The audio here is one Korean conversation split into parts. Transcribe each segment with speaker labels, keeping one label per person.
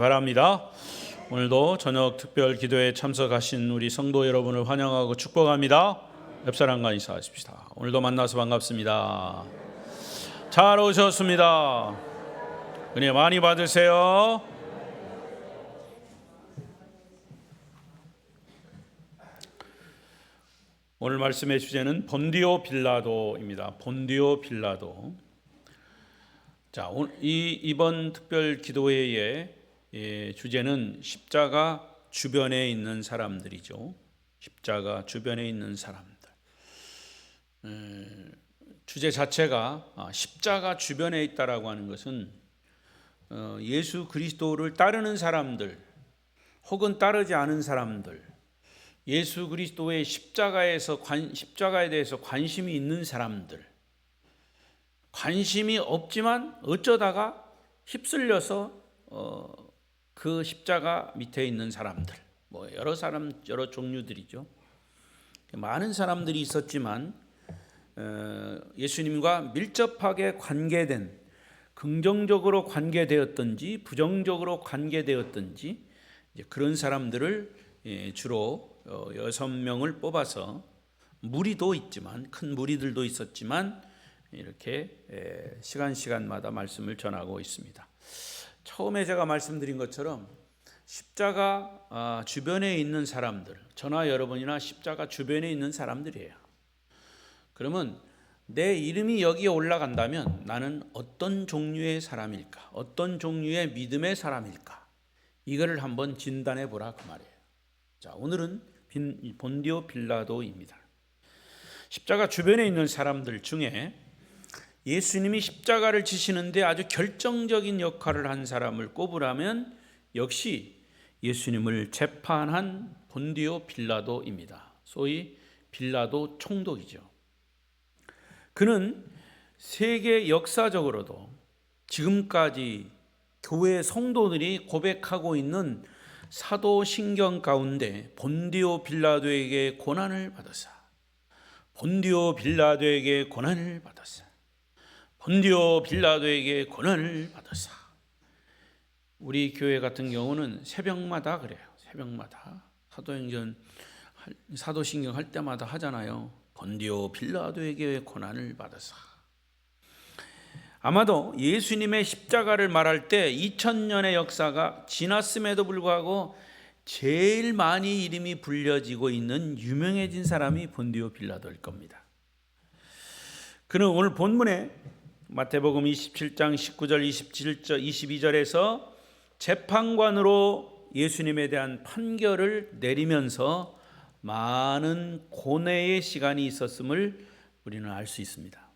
Speaker 1: 바랍니다. 오늘도 저녁 특별 기도에 참석하신 우리 성도 여러분을 환영하고 축복합니다. 옆 사람과 인사하십시다. 오늘도 만나서 반갑습니다. 잘 오셨습니다. 은혜 많이 받으세요. 오늘 말씀의 주제는 본디오 빌라도입니다. 본디오 빌라도. 자, 이번 특별 기도회의 주제는 십자가 주변에 있는 사람들이죠. 십자가 주변에 있는 사람들. 주제 자체가 십자가 주변에 있다라고 하는 것은 예수 그리스도를 따르는 사람들 혹은 따르지 않은 사람들, 예수 그리스도의 십자가에 대해서 관심이 있는 사람들, 관심이 없지만 어쩌다가 휩쓸려서 그 십자가 밑에 있는 사람들, 여러 종류들이죠. 많은 사람들이 있었지만 예수님과 밀접하게 관계된, 긍정적으로 관계되었든지 부정적으로 관계되었든지 그런 사람들을 주로 6명을 뽑아서, 무리도 있지만, 큰 무리들도 있었지만 이렇게 시간마다 말씀을 전하고 있습니다. 처음에 제가 말씀드린 것처럼 십자가 주변에 있는 사람들, 저나 여러분이나 십자가 주변에 있는 사람들이에요. 그러면 내 이름이 여기에 올라간다면 나는 어떤 종류의 사람일까? 어떤 종류의 믿음의 사람일까? 이거를 한번 진단해 보라 그 말이에요. 자, 오늘은 본디오 빌라도입니다. 십자가 주변에 있는 사람들 중에 예수님이 십자가를 지시는데 아주 결정적인 역할을 한 사람을 꼽으라면 역시 예수님을 재판한 본디오 빌라도입니다. 소위 빌라도 총독이죠. 그는 세계 역사적으로도 지금까지 교회 성도들이 고백하고 있는 사도신경 가운데 본디오 빌라도에게 고난을 받았사, 본디오 빌라도에게 고난을 받았사, 본디오 빌라도에게 고난을 받았사. 우리 교회 같은 경우는 새벽마다 그래요. 새벽마다 사도신경 할 때마다 하잖아요. 본디오 빌라도에게 고난을 받았사. 아마도 예수님의 십자가를 말할 때 2000년의 역사가 지났음에도 불구하고 제일 많이 이름이 불려지고 있는 유명해진 사람이 본디오 빌라도일 겁니다. 그는 오늘 본문에 마태복음 27장 19절 22절에서 재판관으로 예수님에 대한 판결을 내리면서 많은 고뇌의 시간이 있었음을 우리는 알 수 있습니다.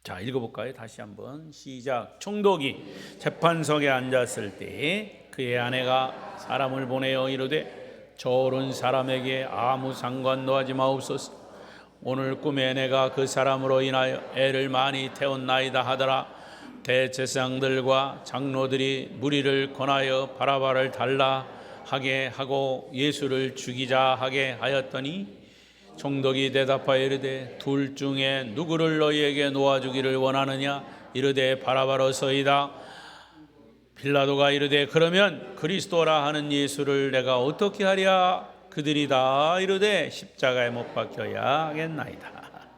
Speaker 1: 자, 읽어볼까요? 다시 한번 시작. 총독이 재판석에 앉았을 때 그의 아내가 사람을 보내어 이르되 저런 사람에게 아무 상관도 하지 마옵소서. 오늘 꿈에 내가 그 사람으로 인하여 애를 많이 태웠나이다 하더라. 대제사장들과 장로들이 무리를 권하여 바라바를 달라 하게 하고 예수를 죽이자 하게 하였더니 총독이 대답하여 이르되 둘 중에 누구를 너희에게 놓아주기를 원하느냐? 이르되 바라바로서이다. 빌라도가 이르되 그러면 그리스도라 하는 예수를 내가 어떻게 하랴? 그들이 다 이르되 십자가에 못 박혀야 하겠나이다.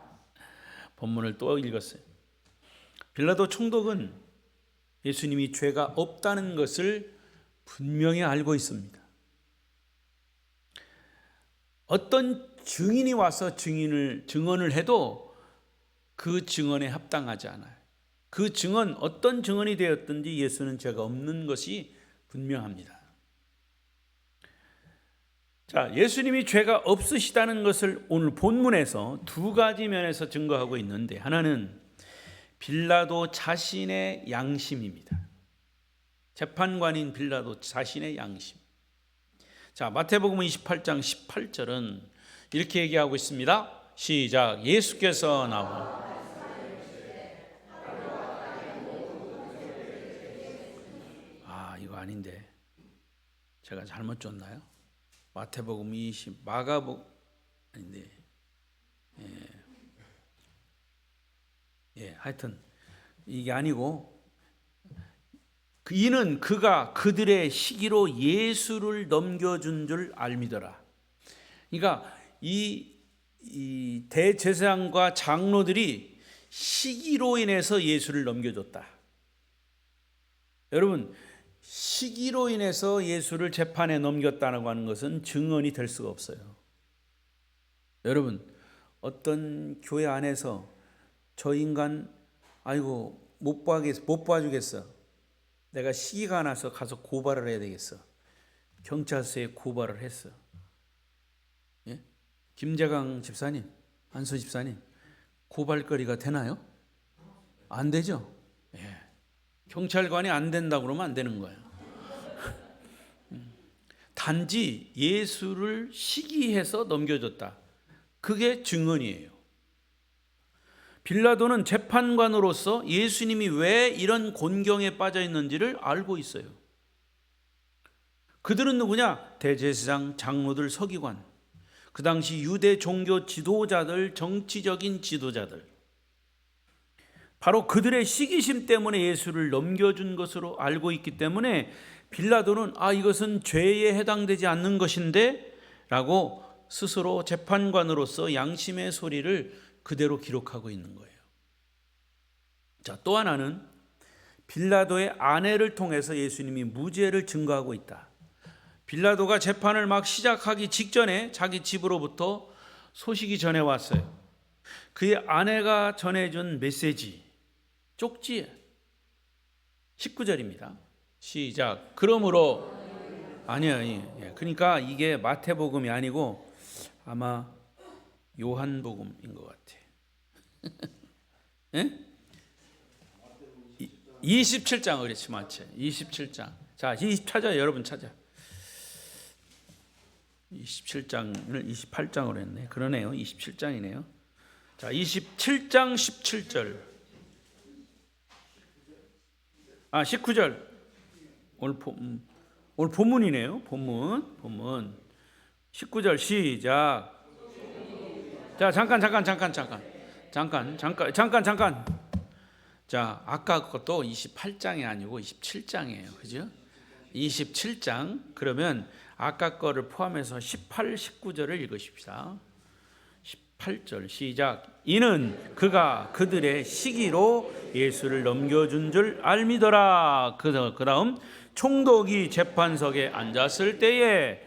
Speaker 1: 본문을 또 읽었어요. 빌라도 총독은 예수님이 죄가 없다는 것을 분명히 알고 있습니다. 어떤 증인이 와서 증언을 해도 그 증언에 합당하지 않아요. 그 증언, 어떤 증언이 되었든지 예수는 죄가 없는 것이 분명합니다. 자, 예수님이 죄가 없으시다는 것을 오늘 본문에서 두 가지 면에서 증거하고 있는데, 하나는 빌라도 자신의 양심입니다. 재판관인 빌라도 자신의 양심. 자, 마태복음 28장 18절은 이렇게 얘기하고 있습니다. 시작. 예수께서 나와 이거 아닌데 제가 잘못 줬나요? 마태복음 20 마가복음 아닌데 하여튼 이게 아니고 이는 그가 그들의 시기로 예수를 넘겨준 줄 알미더라. 그러니까 이 대제사장과 장로들이 시기로 인해서 예수를 넘겨줬다. 여러분, 시기로 인해서 예수를 재판에 넘겼다고 하는 것은 증언이 될 수가 없어요. 여러분, 어떤 교회 안에서 저 인간 아이고 못 봐주겠어. 내가 시기가 나서 가서 고발을 해야 되겠어. 경찰서에 고발을 했어. 예? 김재강 집사님, 안수 집사님, 고발거리가 되나요? 안 되죠. 예. 경찰관이 안 된다고 그러면 안 되는 거예요. 단지 예수를 시기해서 넘겨줬다. 그게 증언이에요. 빌라도는 재판관으로서 예수님이 왜 이런 곤경에 빠져 있는지를 알고 있어요. 그들은 누구냐? 대제사장, 장로들, 서기관, 그 당시 유대 종교 지도자들, 정치적인 지도자들, 바로 그들의 시기심 때문에 예수를 넘겨준 것으로 알고 있기 때문에 빌라도는 이것은 죄에 해당되지 않는 것인데 라고 스스로 재판관으로서 양심의 소리를 그대로 기록하고 있는 거예요. 자, 또 하나는 빌라도의 아내를 통해서 예수님이 무죄를 증거하고 있다. 빌라도가 재판을 막 시작하기 직전에 자기 집으로부터 소식이 전해왔어요. 그의 아내가 전해준 메시지, 쪽지에 19절입니다. 시작. 그러므로 아니요. 그러니까 이게 마태복음이 아니고 아마 요한복음인 것 같아. 예? 27장 그렇지 맞지? 27장. 자, 찾아 여러분 찾아. 27장을 28장으로 했네. 그러네요. 27장이네요. 자, 27장 17절. 19절. 오늘 본문이네요. 본문. 19절 시작. 자, 잠깐. 자, 아까 것도 28장이 아니고 27장이에요. 그죠? 27장. 그러면 아까 거를 포함해서 18, 19절을 읽으십시다. 18절 시작. 이는 그가 그들의 시기로 예수를 넘겨준 줄 알미더라. 그 다음 총독이 재판석에 앉았을 때에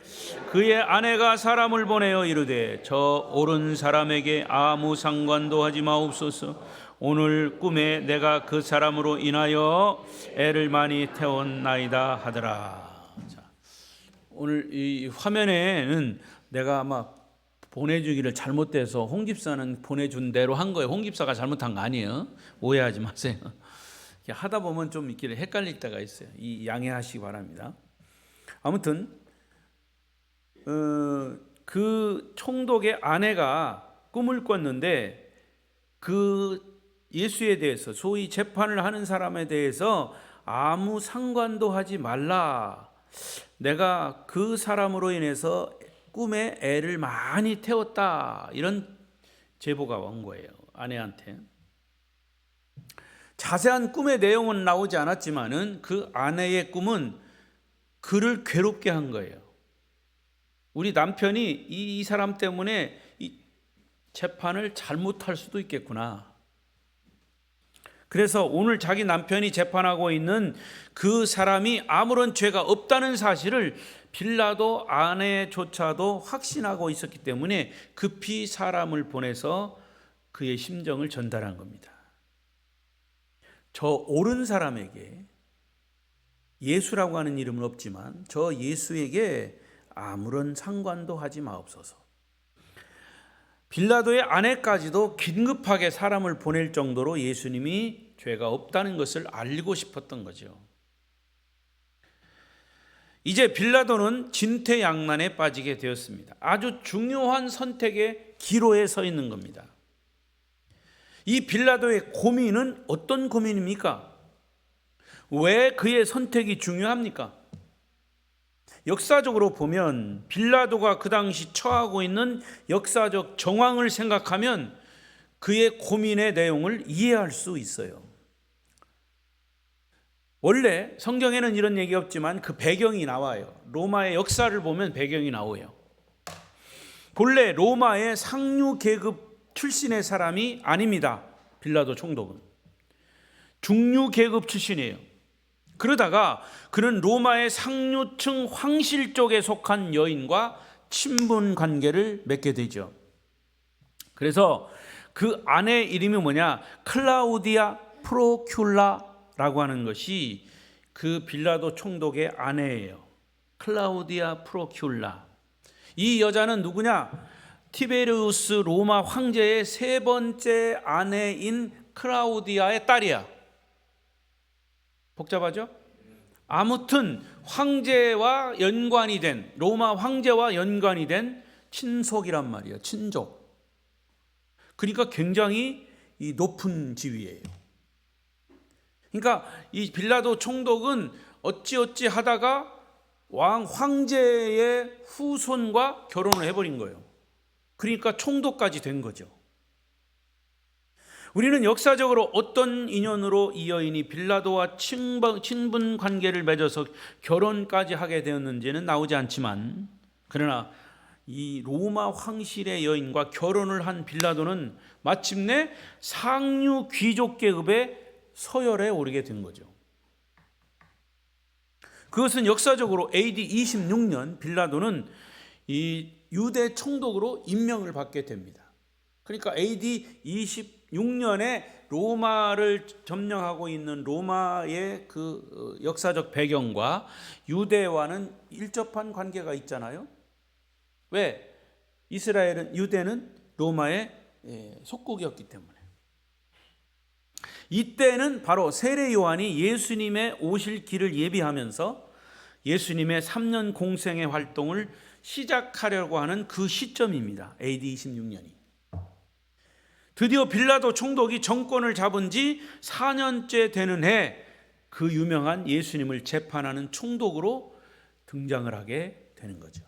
Speaker 1: 그의 아내가 사람을 보내어 이르되 저 옳은 사람에게 아무 상관도 하지 마옵소서. 오늘 꿈에 내가 그 사람으로 인하여 애를 많이 태웠나이다 하더라. 자, 오늘 이 화면에는 내가 아마 보내주기를 잘못돼서 홍 집사는 보내준 대로 한 거예요. 홍 집사가 잘못한 거 아니에요. 오해하지 마세요. 하다 보면 좀 이렇게 헷갈릴 때가 있어요. 이 양해하시기 바랍니다. 아무튼 그 총독의 아내가 꿈을 꿨는데 그 예수에 대해서 소위 재판을 하는 사람에 대해서 아무 상관도 하지 말라. 내가 그 사람으로 인해서 꿈에 애를 많이 태웠다. 이런 제보가 온 거예요. 아내한테. 자세한 꿈의 내용은 나오지 않았지만은 그 아내의 꿈은 그를 괴롭게 한 거예요. 우리 남편이 이 사람 때문에 이 재판을 잘못할 수도 있겠구나. 그래서 오늘 자기 남편이 재판하고 있는 그 사람이 아무런 죄가 없다는 사실을 빌라도 아내조차도 확신하고 있었기 때문에 급히 사람을 보내서 그의 심정을 전달한 겁니다. 저 옳은 사람에게, 예수라고 하는 이름은 없지만 저 예수에게 아무런 상관도 하지 마옵소서. 빌라도의 아내까지도 긴급하게 사람을 보낼 정도로 예수님이 죄가 없다는 것을 알리고 싶었던 거죠. 이제 빌라도는 진퇴양난에 빠지게 되었습니다. 아주 중요한 선택의 기로에 서 있는 겁니다. 이 빌라도의 고민은 어떤 고민입니까? 왜 그의 선택이 중요합니까? 역사적으로 보면 빌라도가 그 당시 처하고 있는 역사적 정황을 생각하면 그의 고민의 내용을 이해할 수 있어요. 원래 성경에는 이런 얘기 없지만 그 배경이 나와요. 로마의 역사를 보면 배경이 나오요. 본래 로마의 상류 계급 출신의 사람이 아닙니다. 빌라도 총독은 중류 계급 출신이에요. 그러다가 그는 로마의 상류층 황실 쪽에 속한 여인과 친분 관계를 맺게 되죠. 그래서 그 아내 이름이 뭐냐? 클라우디아 프로큘라라고 하는 것이 그 빌라도 총독의 아내예요. 클라우디아 프로큘라. 이 여자는 누구냐? 티베리우스 로마 황제의 세 번째 아내인 클라우디아의 딸이야. 복잡하죠? 아무튼 황제와 연관이 된, 로마 황제와 연관이 된 친속이란 말이에요. 친족. 그러니까 굉장히 이 높은 지위예요. 그러니까 이 빌라도 총독은 어찌어찌 하다가 황제의 후손과 결혼을 해버린 거예요. 그러니까 총독까지 된 거죠. 우리는 역사적으로 어떤 인연으로 이 여인이 빌라도와 친분 관계를 맺어서 결혼까지 하게 되었는지는 나오지 않지만, 그러나 이 로마 황실의 여인과 결혼을 한 빌라도는 마침내 상류 귀족 계급의 서열에 오르게 된 거죠. 그것은 역사적으로 AD 26년 빌라도는 이 유대 총독으로 임명을 받게 됩니다. 그러니까 AD 26년에 로마를 점령하고 있는 로마의 그 역사적 배경과 유대와는 일접한 관계가 있잖아요. 왜? 유대는 로마의 속국이었기 때문에. 이때는 바로 세례 요한이 예수님의 오실 길을 예비하면서 예수님의 3년 공생의 활동을 시작하려고 하는 그 시점입니다. AD 26년이. 드디어 빌라도 총독이 정권을 잡은 지 4년째 되는 해 그 유명한 예수님을 재판하는 총독으로 등장을 하게 되는 거죠.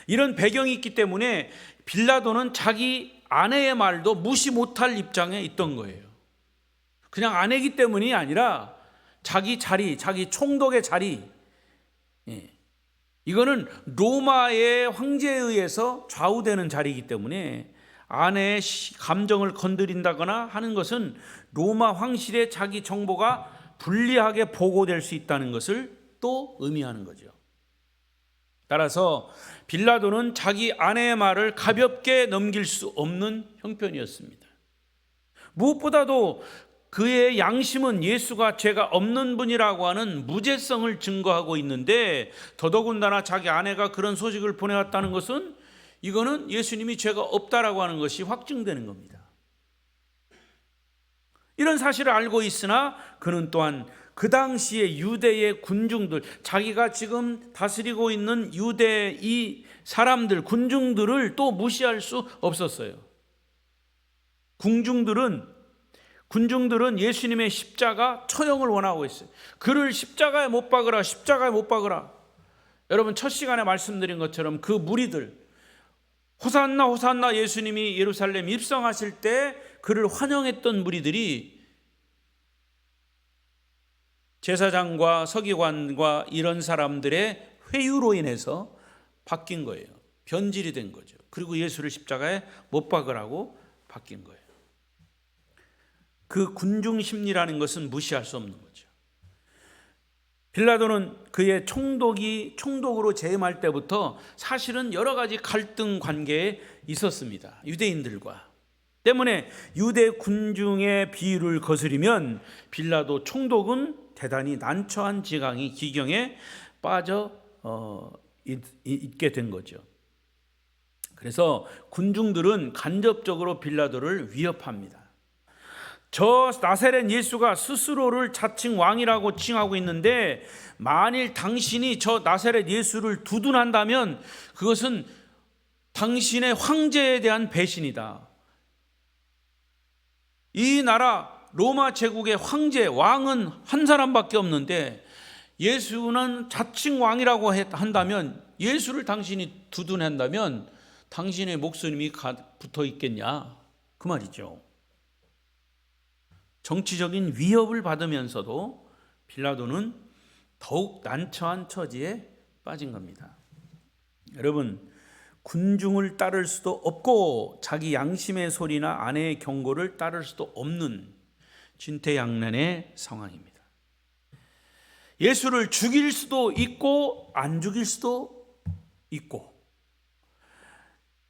Speaker 1: 이런 배경이 있기 때문에 빌라도는 자기 아내의 말도 무시 못할 입장에 있던 거예요. 그냥 아내이기 때문이 아니라 자기 자리, 자기 총독의 자리, 이거는 로마의 황제에 의해서 좌우되는 자리이기 때문에 아내의 감정을 건드린다거나 하는 것은 로마 황실의 자기 정보가 불리하게 보고될 수 있다는 것을 또 의미하는 거죠. 따라서 빌라도는 자기 아내의 말을 가볍게 넘길 수 없는 형편이었습니다. 무엇보다도 그의 양심은 예수가 죄가 없는 분이라고 하는 무죄성을 증거하고 있는데, 더더군다나 자기 아내가 그런 소식을 보내왔다는 것은 이거는 예수님이 죄가 없다라고 하는 것이 확증되는 겁니다. 이런 사실을 알고 있으나 그는 또한 그 당시에 유대의 군중들, 자기가 지금 다스리고 있는 유대 이 사람들, 군중들을 또 무시할 수 없었어요. 군중들은 예수님의 십자가 처형을 원하고 있어요. 그를 십자가에 못 박으라, 십자가에 못 박으라. 여러분, 첫 시간에 말씀드린 것처럼 그 무리들, 호산나 호산나 예수님이 예루살렘 입성하실 때 그를 환영했던 무리들이 제사장과 서기관과 이런 사람들의 회유로 인해서 바뀐 거예요. 변질이 된 거죠. 그리고 예수를 십자가에 못 박으라고 바뀐 거예요. 그 군중 심리라는 것은 무시할 수 없는 거죠. 빌라도는 그의 총독으로 재임할 때부터 사실은 여러 가지 갈등 관계에 있었습니다. 유대인들과. 때문에 유대 군중의 비유를 거스리면 빌라도 총독은 대단히 난처한 기경에 빠져 있게 된 거죠. 그래서 군중들은 간접적으로 빌라도를 위협합니다. 저 나사렛 예수가 스스로를 자칭 왕이라고 칭하고 있는데, 만일 당신이 저 나사렛 예수를 두둔한다면 그것은 당신의 황제에 대한 배신이다. 이 나라 로마 제국의 황제, 왕은 한 사람밖에 없는데 예수는 자칭 왕이라고 한다면, 예수를 당신이 두둔한다면 당신의 목숨이 붙어 있겠냐, 그 말이죠. 정치적인 위협을 받으면서도 빌라도는 더욱 난처한 처지에 빠진 겁니다. 여러분, 군중을 따를 수도 없고 자기 양심의 소리나 아내의 경고를 따를 수도 없는 진퇴양난의 상황입니다. 예수를 죽일 수도 있고 안 죽일 수도 있고,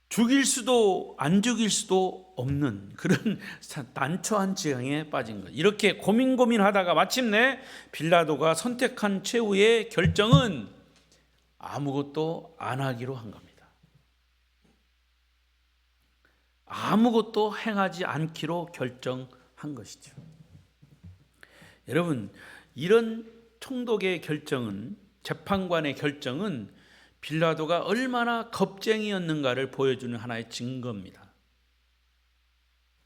Speaker 1: 죽일 수도 안 죽일 수도 없는 그런 난처한 지경에 빠진 거예요. 이렇게 고민하다가 마침내 빌라도가 선택한 최후의 결정은 아무것도 안 하기로 한 겁니다. 아무것도 행하지 않기로 결정한 것이죠. 여러분, 이런 총독의 결정은, 재판관의 결정은 빌라도가 얼마나 겁쟁이였는가를 보여주는 하나의 증거입니다.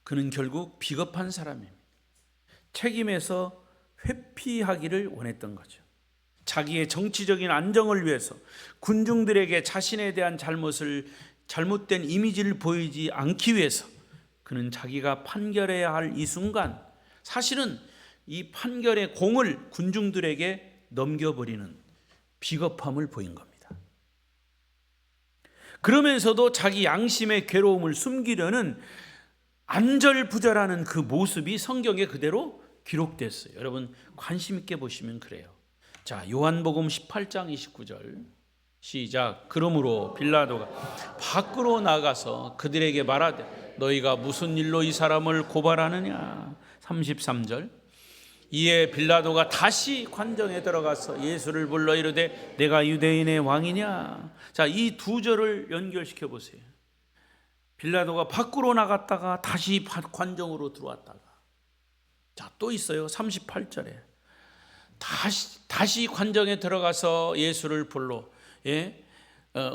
Speaker 1: 그는 결국 비겁한 사람입니다. 책임에서 회피하기를 원했던 거죠. 자기의 정치적인 안정을 위해서 군중들에게 자신에 대한 잘못된 이미지를 보이지 않기 위해서 그는 자기가 판결해야 할 이 순간, 사실은 이 판결의 공을 군중들에게 넘겨버리는 비겁함을 보인 겁니다. 그러면서도 자기 양심의 괴로움을 숨기려는 안절부절하는 그 모습이 성경에 그대로 기록됐어요. 여러분, 관심 있게 보시면 그래요. 자, 요한복음 18장 29절 시작. 그러므로 빌라도가 밖으로 나가서 그들에게 말하되 너희가 무슨 일로 이 사람을 고발하느냐. 33절. 이에 빌라도가 다시 관정에 들어가서 예수를 불러 이르되 내가 유대인의 왕이냐. 자, 이 두 절을 연결시켜 보세요. 빌라도가 밖으로 나갔다가 다시 관정으로 들어왔다가, 자, 또 있어요. 38절에 다시 관정에 들어가서 예수를 불러.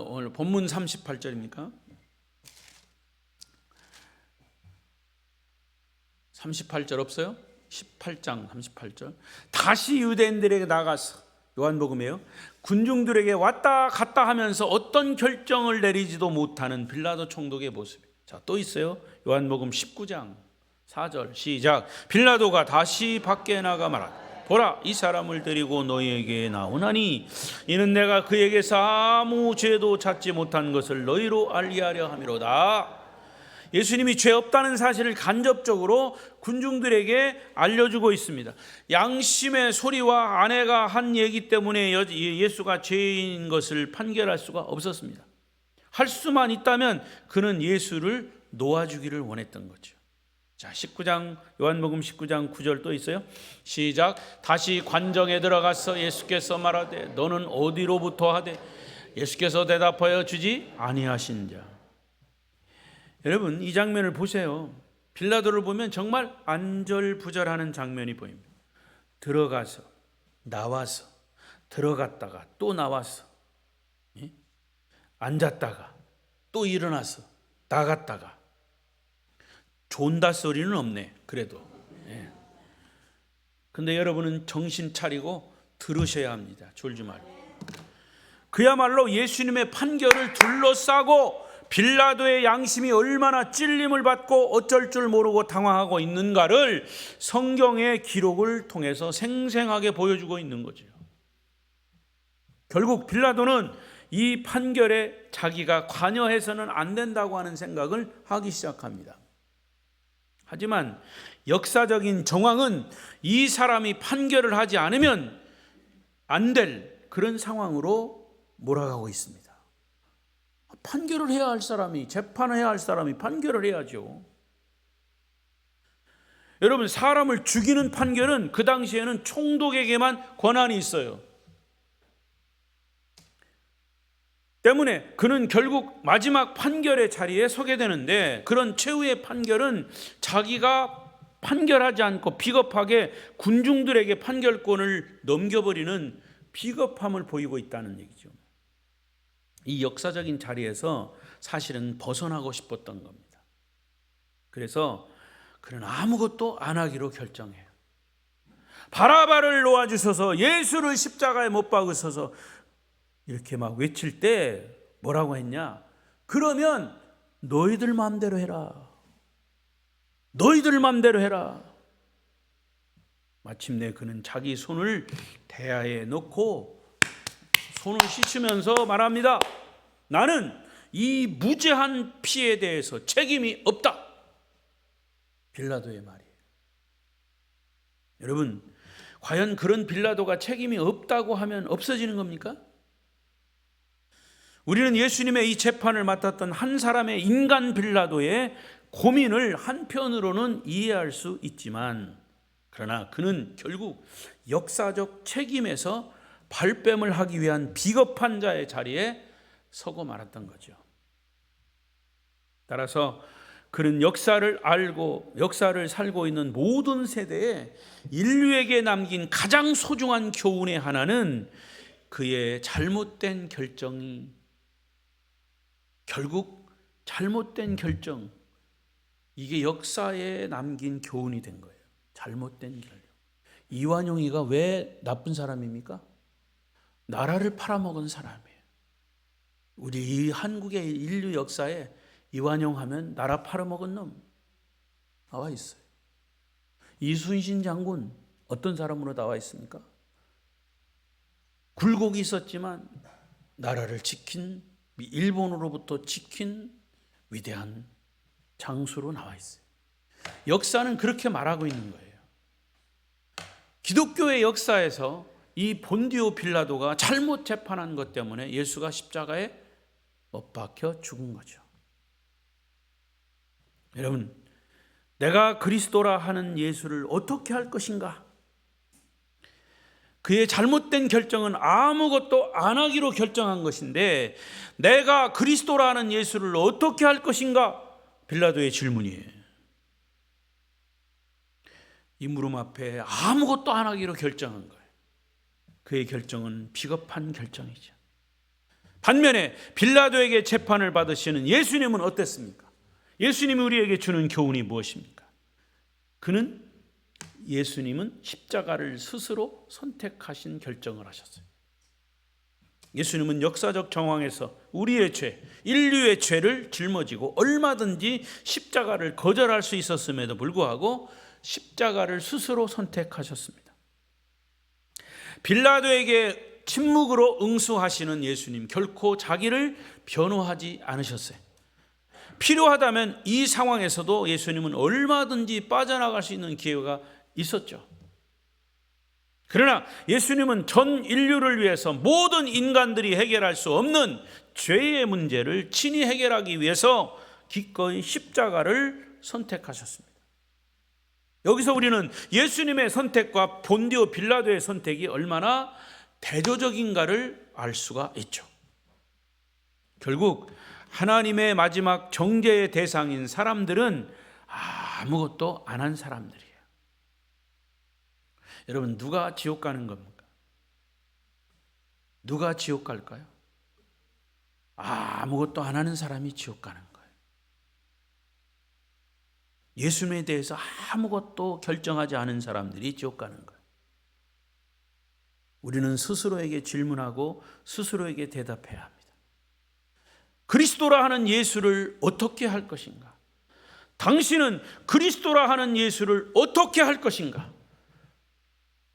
Speaker 1: 오늘 본문 38절입니까? 38절 없어요? 18장 38절. 다시 유대인들에게 나가서, 요한복음이에요, 군중들에게 왔다 갔다 하면서 어떤 결정을 내리지도 못하는 빌라도 총독의 모습. 자, 또 있어요. 요한복음 19장 4절 시작. 빌라도가 다시 밖에 나가 말하되 보라, 이 사람을 데리고 너희에게 나오나니 이는 내가 그에게서 아무 죄도 찾지 못한 것을 너희로 알리하려 함이로다. 예수님이 죄 없다는 사실을 간접적으로 군중들에게 알려주고 있습니다. 양심의 소리와 아내가 한 얘기 때문에 예수가 죄인 것을 판결할 수가 없었습니다. 할 수만 있다면 그는 예수를 놓아주기를 원했던 거죠. 자, 19장, 요한복음 19장 9절 또 있어요. 시작. 다시 관정에 들어가서 예수께서 말하되 너는 어디로부터 하되 예수께서 대답하여 주지 아니하신 자. 여러분, 이 장면을 보세요. 빌라도를 보면 정말 안절부절하는 장면이 보입니다. 들어가서 나와서 들어갔다가 또 나와서 앉았다가 또 일어나서 나갔다가. 존다 소리는 없네, 그래도. 근데 여러분은 정신 차리고 들으셔야 합니다. 졸지 말고. 그야말로 예수님의 판결을 둘러싸고 빌라도의 양심이 얼마나 찔림을 받고 어쩔 줄 모르고 당황하고 있는가를 성경의 기록을 통해서 생생하게 보여주고 있는 거죠. 결국 빌라도는 이 판결에 자기가 관여해서는 안 된다고 하는 생각을 하기 시작합니다. 하지만 역사적인 정황은 이 사람이 판결을 하지 않으면 안 될 그런 상황으로 몰아가고 있습니다. 판결을 해야 할 사람이, 재판을 해야 할 사람이 판결을 해야죠. 여러분, 사람을 죽이는 판결은 그 당시에는 총독에게만 권한이 있어요. 때문에 그는 결국 마지막 판결의 자리에 서게 되는데, 그런 최후의 판결은 자기가 판결하지 않고 비겁하게 군중들에게 판결권을 넘겨버리는 비겁함을 보이고 있다는 얘기죠. 이 역사적인 자리에서 사실은 벗어나고 싶었던 겁니다. 그래서 그는 아무것도 안 하기로 결정해요. 바라바를 놓아주셔서 예수를 십자가에 못 박으셔서 이렇게 막 외칠 때 뭐라고 했냐? 그러면 너희들 마음대로 해라. 너희들 마음대로 해라. 마침내 그는 자기 손을 대야에 넣고 손을 씻으면서 말합니다. 나는 이 무죄한 피에 대해서 책임이 없다. 빌라도의 말이에요. 여러분, 과연 그런 빌라도가 책임이 없다고 하면 없어지는 겁니까? 우리는 예수님의 이 재판을 맡았던 한 사람의 인간 빌라도의 고민을 한편으로는 이해할 수 있지만, 그러나 그는 결국 역사적 책임에서 발뺌을 하기 위한 비겁한 자의 자리에 서고 말았던 거죠. 따라서 그는 역사를 알고 역사를 살고 있는 모든 세대에 인류에게 남긴 가장 소중한 교훈의 하나는 그의 잘못된 결정이, 결국 잘못된 결정, 이게 역사에 남긴 교훈이 된 거예요. 잘못된 결정. 이완용이가 왜 나쁜 사람입니까? 나라를 팔아먹은 사람이에요. 우리 이 한국의 인류 역사에 이완용 하면 나라 팔아먹은 놈 나와 있어요. 이순신 장군 어떤 사람으로 나와 있습니까? 굴곡이 있었지만 나라를 지킨, 일본으로부터 지킨 위대한 장수로 나와 있어요. 역사는 그렇게 말하고 있는 거예요. 기독교의 역사에서 이 본디오 빌라도가 잘못 재판한 것 때문에 예수가 십자가에 못 박혀 죽은 거죠. 여러분, 내가 그리스도라 하는 예수를 어떻게 할 것인가? 그의 잘못된 결정은 아무것도 안 하기로 결정한 것인데, 내가 그리스도라 하는 예수를 어떻게 할 것인가? 빌라도의 질문이에요. 이 물음 앞에 아무것도 안 하기로 결정한 거예요. 그의 결정은 비겁한 결정이죠. 반면에 빌라도에게 재판을 받으시는 예수님은 어땠습니까? 예수님이 우리에게 주는 교훈이 무엇입니까? 예수님은 십자가를 스스로 선택하신 결정을 하셨어요. 예수님은 역사적 정황에서 우리의 죄, 인류의 죄를 짊어지고 얼마든지 십자가를 거절할 수 있었음에도 불구하고 십자가를 스스로 선택하셨습니다. 빌라도에게 침묵으로 응수하시는 예수님, 결코 자기를 변호하지 않으셨어요. 필요하다면 이 상황에서도 예수님은 얼마든지 빠져나갈 수 있는 기회가 있었죠. 그러나 예수님은 전 인류를 위해서 모든 인간들이 해결할 수 없는 죄의 문제를 친히 해결하기 위해서 기꺼이 십자가를 선택하셨습니다. 여기서 우리는 예수님의 선택과 본디오 빌라도의 선택이 얼마나 대조적인가를 알 수가 있죠. 결국 하나님의 마지막 정죄의 대상인 사람들은 아무것도 안 한 사람들이에요. 여러분, 누가 지옥 가는 겁니까? 누가 지옥 갈까요? 아무것도 안 하는 사람이 지옥 가는 거예요. 예수님에 대해서 아무것도 결정하지 않은 사람들이 지옥 가는 거예요. 우리는 스스로에게 질문하고 스스로에게 대답해야 합니다. 그리스도라 하는 예수를 어떻게 할 것인가? 당신은 그리스도라 하는 예수를 어떻게 할 것인가?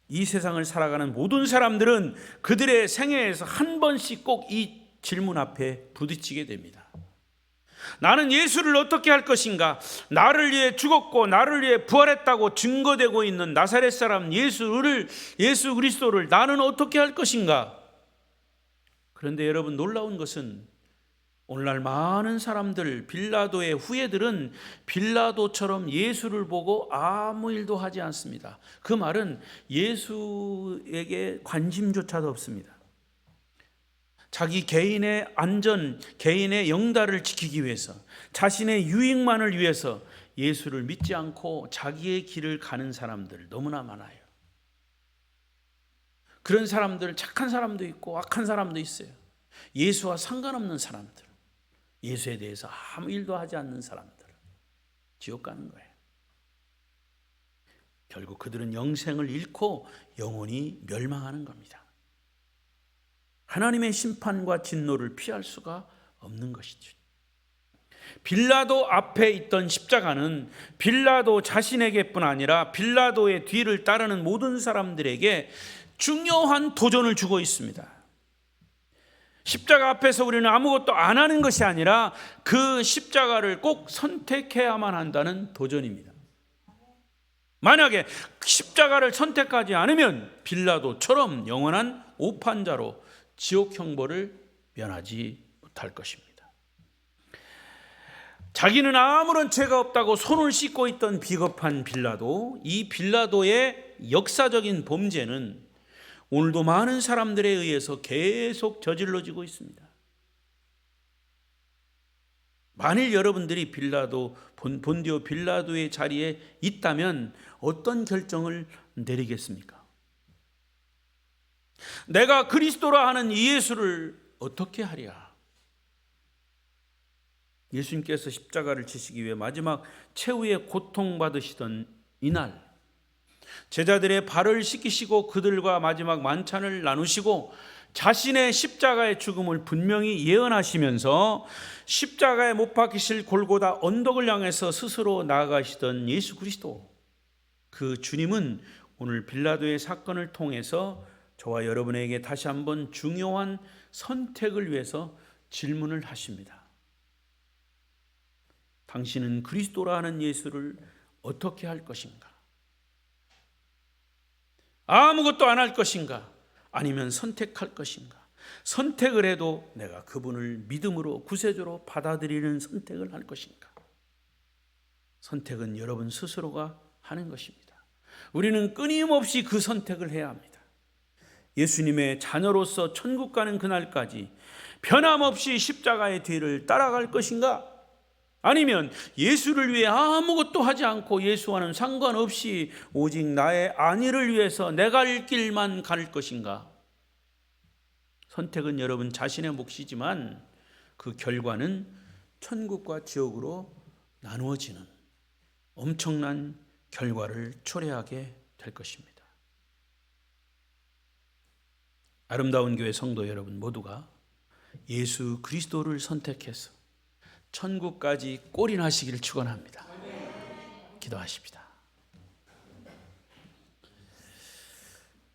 Speaker 1: 이 세상을 살아가는 모든 사람들은 그들의 생애에서 한 번씩 꼭 이 질문 앞에 부딪히게 됩니다. 나는 예수를 어떻게 할 것인가? 나를 위해 죽었고 나를 위해 부활했다고 증거되고 있는 나사렛 사람 예수 그리스도를 나는 어떻게 할 것인가? 그런데 여러분, 놀라운 것은 오늘날 많은 사람들, 빌라도의 후예들은 빌라도처럼 예수를 보고 아무 일도 하지 않습니다. 그 말은 예수에게 관심조차도 없습니다. 자기 개인의 안전, 개인의 영달을 지키기 위해서, 자신의 유익만을 위해서 예수를 믿지 않고 자기의 길을 가는 사람들 너무나 많아요. 그런 사람들, 착한 사람도 있고 악한 사람도 있어요. 예수와 상관없는 사람들, 예수에 대해서 아무 일도 하지 않는 사람들, 지옥 가는 거예요. 결국 그들은 영생을 잃고 영원히 멸망하는 겁니다. 하나님의 심판과 진노를 피할 수가 없는 것이죠. 빌라도 앞에 있던 십자가는 빌라도 자신에게뿐 아니라 빌라도의 뒤를 따르는 모든 사람들에게 중요한 도전을 주고 있습니다. 십자가 앞에서 우리는 아무것도 안 하는 것이 아니라 그 십자가를 꼭 선택해야만 한다는 도전입니다. 만약에 십자가를 선택하지 않으면 빌라도처럼 영원한 오판자로 지옥 형벌을 면하지 못할 것입니다. 자기는 아무런 죄가 없다고 손을 씻고 있던 비겁한 빌라도, 이 빌라도의 역사적인 범죄는 오늘도 많은 사람들에 의해서 계속 저질러지고 있습니다. 만일 여러분들이 본디오 빌라도의 자리에 있다면 어떤 결정을 내리겠습니까? 내가 그리스도라 하는 이 예수를 어떻게 하랴? 예수님께서 십자가를 지시기 위해 마지막 최후의 고통받으시던 이날, 제자들의 발을 씻기시고 그들과 마지막 만찬을 나누시고 자신의 십자가의 죽음을 분명히 예언하시면서 십자가에 못 박히실 골고다 언덕을 향해서 스스로 나아가시던 예수 그리스도, 그 주님은 오늘 빌라도의 사건을 통해서 저와 여러분에게 다시 한번 중요한 선택을 위해서 질문을 하십니다. 당신은 그리스도라 하는 예수를 어떻게 할 것인가? 아무것도 안 할 것인가? 아니면 선택할 것인가? 선택을 해도 내가 그분을 믿음으로 구세주로 받아들이는 선택을 할 것인가? 선택은 여러분 스스로가 하는 것입니다. 우리는 끊임없이 그 선택을 해야 합니다. 예수님의 자녀로서 천국 가는 그날까지 변함없이 십자가의 뒤를 따라갈 것인가? 아니면 예수를 위해 아무것도 하지 않고 예수와는 상관없이 오직 나의 안위를 위해서 내 갈 길만 갈 것인가? 선택은 여러분 자신의 몫이지만 그 결과는 천국과 지옥으로 나누어지는 엄청난 결과를 초래하게 될 것입니다. 아름다운 교회 성도 여러분 모두가 예수 그리스도를 선택해서 천국까지 골인하시기를 축원합니다. 기도하십시다.